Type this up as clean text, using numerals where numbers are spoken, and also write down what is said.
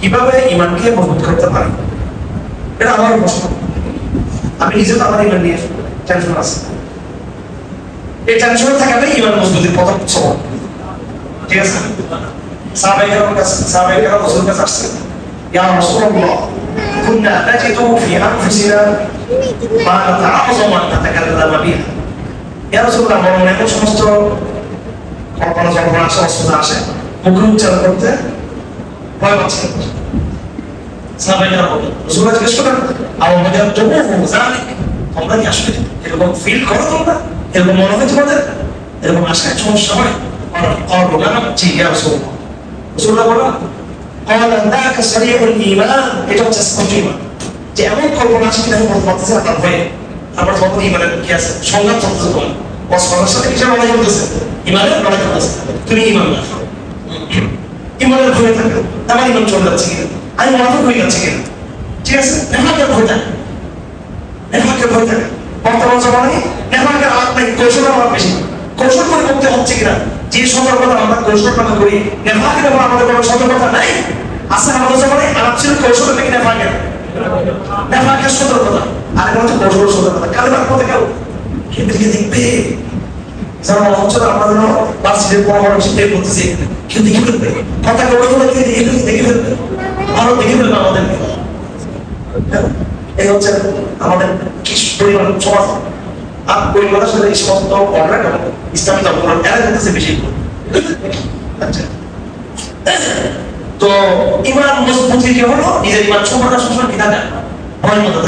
কিভাবে ইমানকে মজবুত করতে পারি, এটা আমার প্রশ্ন। আমি নিজে তো আমার ইমান নিয়ে টেনশন আছে। এই টেনশনে থাকাটাই ইমান মজবুতির প্রথম সবক। ঠিক আছে, সাহাবায়ে কেরাম রাসূলের কাছে আসছে, ইয়া রাসূলুল্লাহ কুননা নাজিদু ফি আনফুসিনা মা নাতাআযামু আন নাতাকাল্লামা বিহা। ইয়া রাসূলুল্লাহ, আমার মনে এমন সমস্ত কল্পনা জল্পনা আসে মুখে উচ্চারণ করতে ভয় পাচ্ছে। সাহাবায়ে কেরাম বললেন, রাসূলুল্লাহ জিজ্ঞেস করলেন, আও ওয়াজাদতুমু যালিক, তোমরা কি আসলে এরকম ফিল করো, তোমরা এরকম মনে হয় তোমাদের, এরকম আশায় সমস্যা হয়? জি ইয়া রাসূলুল্লাহ। রাসূলুল্লাহ বললেন, قال ذاك صريح الايمان, এটা হচ্ছে স্পষ্ট ঈমান। যে এমন কল্পনা আসে কিনা বলতে পারতেছে আপনার ভয়ে, আপনার তখন ঈমানের কি আছে সংঘাত চলতেছে, তোমার অস্পষ্টতার সাথে কিসের লড়াই চলতেছে? ঈমানের লড়াই চলতেছে। তুমি ঈমান না, ঈমানের ভয় থাকে, আমার ঈমান চলে যাচ্ছে কিনা, আমি মুনাফিক হয়ে যাচ্ছে কিনা। ঠিক আছে, নেফাকের ভয় থাকে, নেফাকের ভয় থাকে। বর্তমান জমানায় নেফাকের হাত নাই, কৌশল আমার বেশি। কৌশল করে করতে হচ্ছে কিনা, যে সতর্কতা আমরা কৌশল করে করি, নেফাকের উপর আমাদের কোনো সতর্কতা নাই। আছে আমাদের জমানায় আলাপ ছিল কৌশল থেকে নেফাকের, নেফাকের সতর্কতা, আর এখন হচ্ছে কৌশল সতর্কতা। কালে বাদ পথে কেউ দিকে দেখবে, যারা অঞ্চলে আমরা যেন বার্ষিকের পরামর্শ দিয়ে করতেছি, কেউ দেখে ফেলবে, কথা কেউ দেখে ফেলবে, ভারত দেখে ফেলবে আমাদেরকে। এই হচ্ছে আমাদের পরিবার সমাজ। আর পরিবারের সাথে এই সমস্ত অর্ডার ইসলামী দপ্তর এরা করতেছে বেশি। আচ্ছা, তো ইমান মজবুত কি হলো? নিজের ইমান সম্পর্কে সবসময় বিধান ভয় মতো